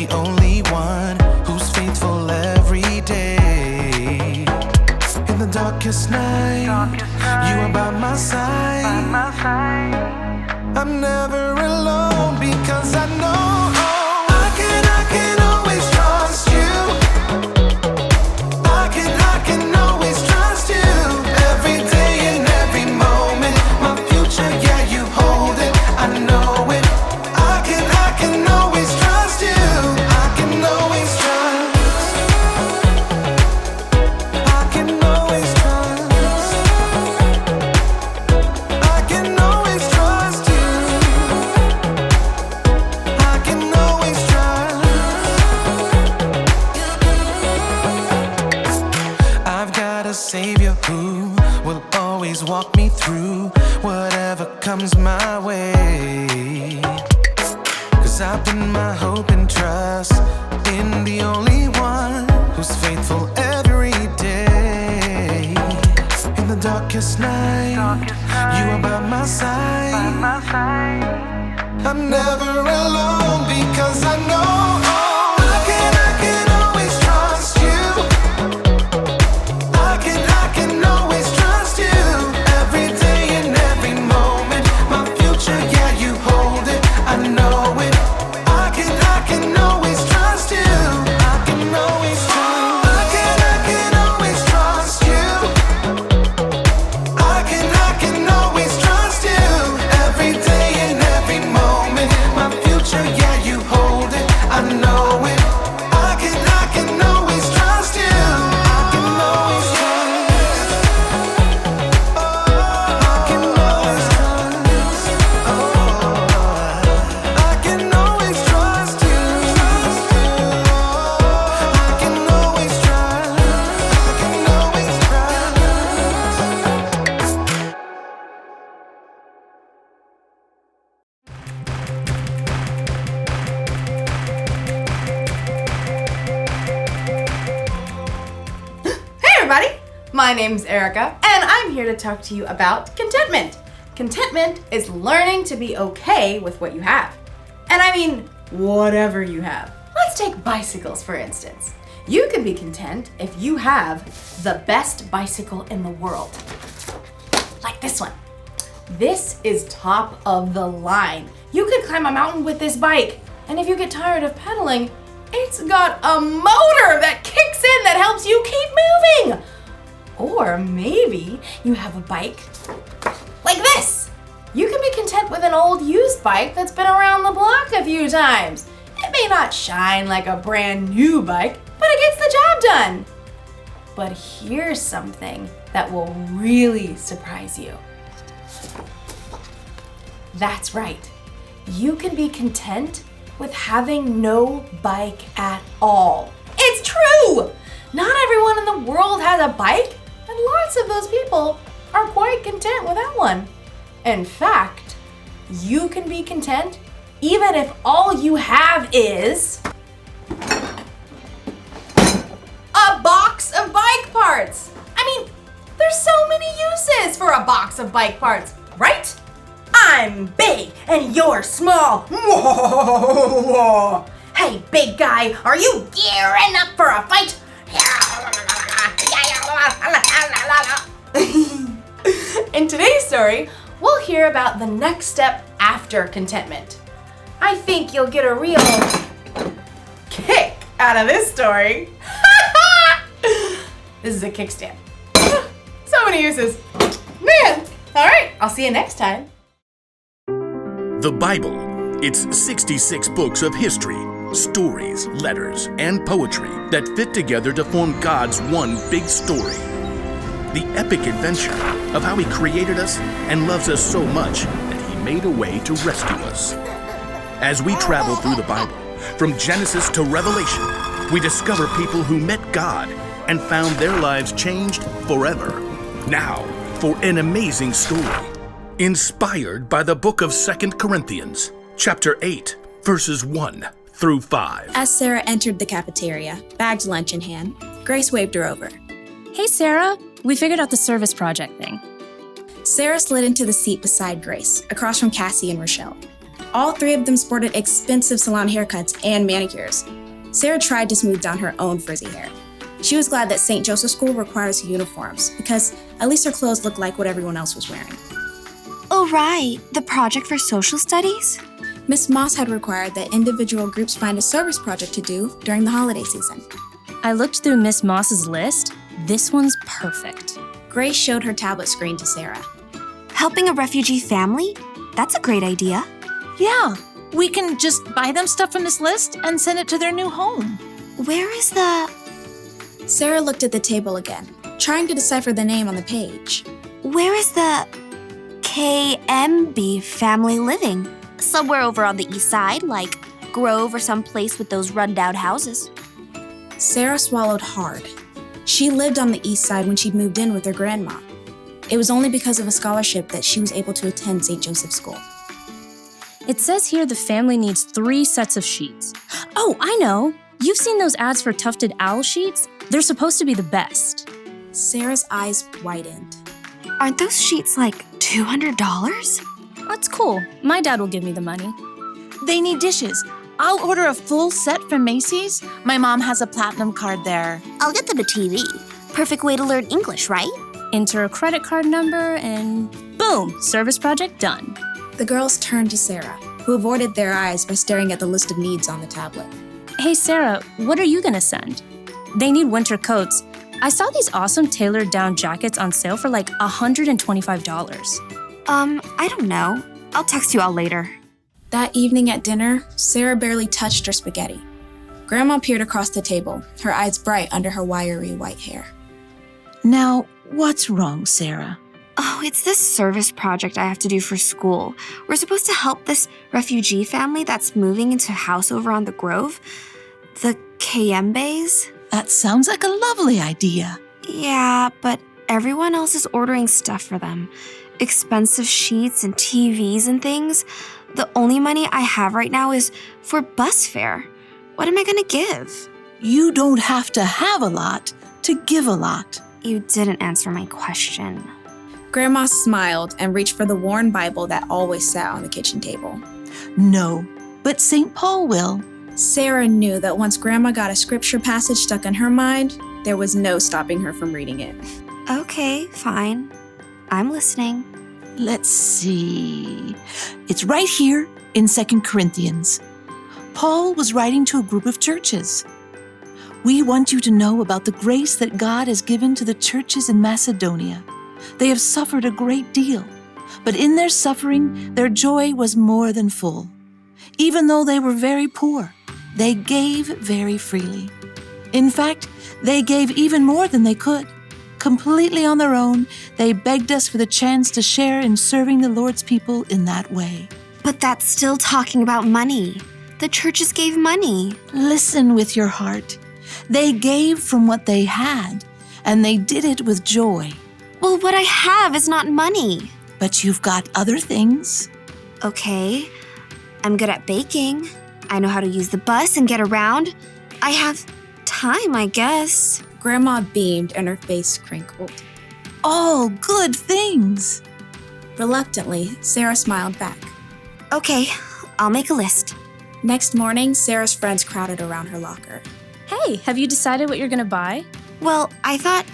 the only one who's faithful every day. In the darkest night, you are by my side. I'm never alone because I know I can always trust you. I can always trust you. Every day and every moment, my future, yeah, you hold it. I know it. I can always trust you. I can always trust. I can always trust. I can always trust you. I can always trust. I've got a Savior who will always walk me through whatever comes my way. 'Cause I put my hope and trust in the only one who's faithful every day. In the darkest night, you are by my side. I'm never alone because I know I can always trust you. I can always trust you. Every day and every moment, my future, yeah, you hold it. I know it. I can always trust you. I can always trust. I can always trust you. I can always trust you. Every day and every moment, my future, yeah, you hold it. I know it. I can always trust you. I can always trust. I can always trust. I can always trust you. I can always trust. I can always trust. Hey everybody! My name's Erica, and I'm here to talk to you about contentment. Contentment is learning to be okay with what you have. And I mean, whatever you have. Let's take bicycles, for instance. You can be content if you have the best bicycle in the world. Like this one. This is top of the line. You could climb a mountain with this bike, and if you get tired of pedaling, it's got a motor that kicks in that helps you keep moving. Or maybe you have a bike like this. You can be content with an old used bike that's been around the block a few times. It may not shine like a brand new bike, but it gets the job done. But here's something that will really surprise you. That's right. You can be content with having no bike at all. It's true! Not everyone in the world has a bike, and lots of those people are quite content without one. In fact, you can be content even if all you have is a box of bike parts. I mean, there's so many uses for a box of bike parts, right? I'm big and you're small. Hey, big guy, are you gearing up for a fight? In today's story, we'll hear about the next step after contentment. I think you'll get a real kick out of this story. This is a kickstand. So many uses. Man, all right, I'll see you next time. The Bible. It's 66 books of history, stories, letters, and poetry that fit together to form God's one big story. The epic adventure of how He created us and loves us so much that He made a way to rescue us. As we travel through the Bible, from Genesis to Revelation, we discover people who met God and found their lives changed forever. Now, for an amazing story, inspired by the book of 2 Corinthians, chapter 8, verses 1 through 5. As Sarah entered the cafeteria, bagged lunch in hand, Grace waved her over. Hey, Sarah, we figured out the service project thing. Sarah slid into the seat beside Grace, across from Cassie and Rochelle. All three of them sported expensive salon haircuts and manicures. Sarah tried to smooth down her own frizzy hair. She was glad that St. Joseph School requires uniforms because at least her clothes looked like what everyone else was wearing. Oh, right. The project for social studies? Miss Moss had required that individual groups find a service project to do during the holiday season. I looked through Miss Moss's list. This one's perfect. Grace showed her tablet screen to Sarah. Helping a refugee family? That's a great idea. Yeah, we can just buy them stuff from this list and send it to their new home. Where is the... Sarah looked at the table again, trying to decipher the name on the page. Where is the KMB family living? Somewhere over on the east side, like Grove or some place with those rundown houses. Sarah swallowed hard. She lived on the east side when she'd moved in with her grandma. It was only because of a scholarship that she was able to attend St. Joseph's School. It says here the family needs 3 sets of sheets. Oh, I know! You've seen those ads for tufted owl sheets? They're supposed to be the best. Sarah's eyes widened. Aren't those sheets like $200? That's cool. My dad will give me the money. They need dishes. I'll order a full set from Macy's. My mom has a platinum card there. I'll get them a TV. Perfect way to learn English, right? Enter a credit card number and boom, service project done. The girls turned to Sarah, who avoided their eyes by staring at the list of needs on the tablet. Hey Sarah, what are you gonna send? They need winter coats. I saw these awesome tailored down jackets on sale for like $125. I don't know. I'll text you all later. That evening at dinner, Sarah barely touched her spaghetti. Grandma peered across the table, her eyes bright under her wiry white hair. Now, what's wrong, Sarah? Oh, it's this service project I have to do for school. We're supposed to help this refugee family that's moving into a house over on the Grove. The Kayembes. That sounds like a lovely idea. Yeah, but everyone else is ordering stuff for them. Expensive sheets and TVs and things. The only money I have right now is for bus fare. What am I gonna give? You don't have to have a lot to give a lot. You didn't answer my question. Grandma smiled and reached for the worn Bible that always sat on the kitchen table. No, but St. Paul will. Sarah knew that once Grandma got a scripture passage stuck in her mind, there was no stopping her from reading it. Okay, fine. I'm listening. Let's see. It's right here in 2 Corinthians. Paul was writing to a group of churches. We want you to know about the grace that God has given to the churches in Macedonia. They have suffered a great deal, but in their suffering, their joy was more than full. Even though they were very poor, they gave very freely. In fact, they gave even more than they could. Completely on their own, they begged us for the chance to share in serving the Lord's people in that way. But that's still talking about money. The churches gave money. Listen with your heart. They gave from what they had, and they did it with joy. Well, what I have is not money. But you've got other things. Okay, I'm good at baking. I know how to use the bus and get around. I have time, I guess. Grandma beamed and her face crinkled. All good things. Reluctantly, Sarah smiled back. Okay, I'll make a list. Next morning, Sarah's friends crowded around her locker. Hey, have you decided what you're gonna buy? Well, I thought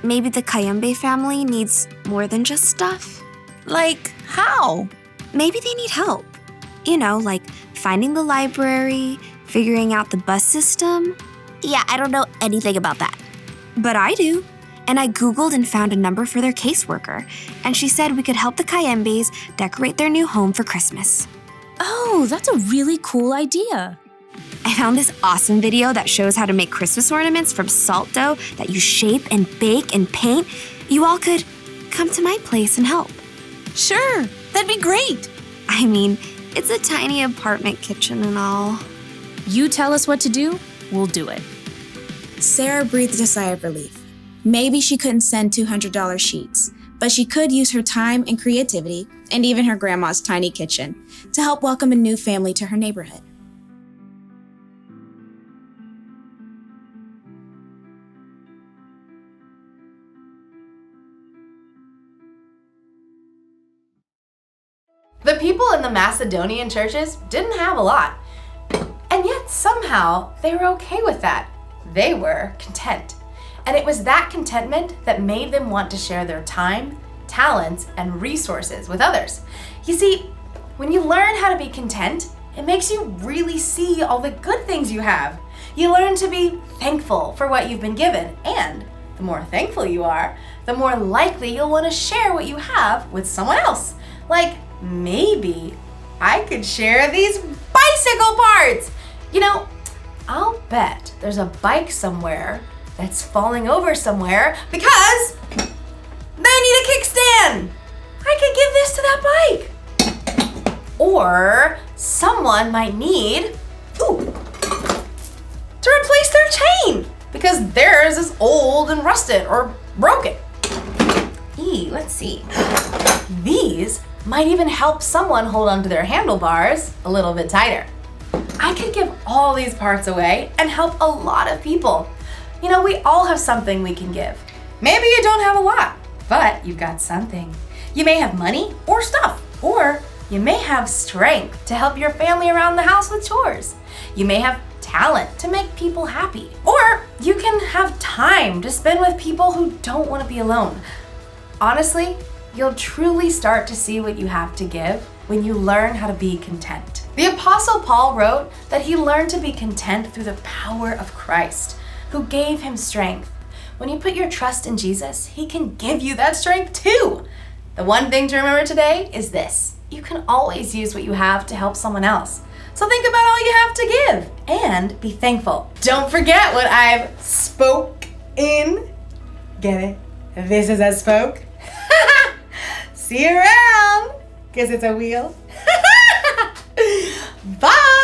maybe the Kayembe family needs more than just stuff. Like how? Maybe they need help. You know, like finding the library, figuring out the bus system. Yeah, I don't know anything about that. But I do. And I Googled and found a number for their caseworker. And she said we could help the Kayembes decorate their new home for Christmas. Oh, that's a really cool idea. I found this awesome video that shows how to make Christmas ornaments from salt dough that you shape and bake and paint. You all could come to my place and help. Sure, that'd be great. I mean, it's a tiny apartment kitchen and all. You tell us what to do, we'll do it. Sarah breathed a sigh of relief. Maybe she couldn't send $200 sheets, but she could use her time and creativity, and even her grandma's tiny kitchen, to help welcome a new family to her neighborhood. The people in in the Macedonian churches didn't have a lot. And yet somehow they were okay with that. They were content. And it was that contentment that made them want to share their time, talents, and resources with others. You see, when you learn how to be content, it makes you really see all the good things you have. You learn to be thankful for what you've been given, and the more thankful you are, the more likely you'll want to share what you have with someone else. Like, maybe I could share these bicycle parts. You know, I'll bet there's a bike somewhere that's falling over somewhere because they need a kickstand. I could give this to that bike. Or someone might need, to replace their chain because theirs is old and rusted or broken. Let's see. These might even help someone hold onto their handlebars a little bit tighter. I could give all these parts away and help a lot of people. You know, we all have something we can give. Maybe you don't have a lot, but you've got something. You may have money or stuff, or you may have strength to help your family around the house with chores. You may have talent to make people happy, or you can have time to spend with people who don't want to be alone. Honestly, you'll truly start to see what you have to give when you learn how to be content. The Apostle Paul wrote that he learned to be content through the power of Christ, who gave him strength. When you put your trust in Jesus, he can give you that strength too. The one thing to remember today is this: you can always use what you have to help someone else. So think about all you have to give and be thankful. Don't forget what I've spoke in. Get it? This is a spoke. See you around, because it's a wheel. Bye!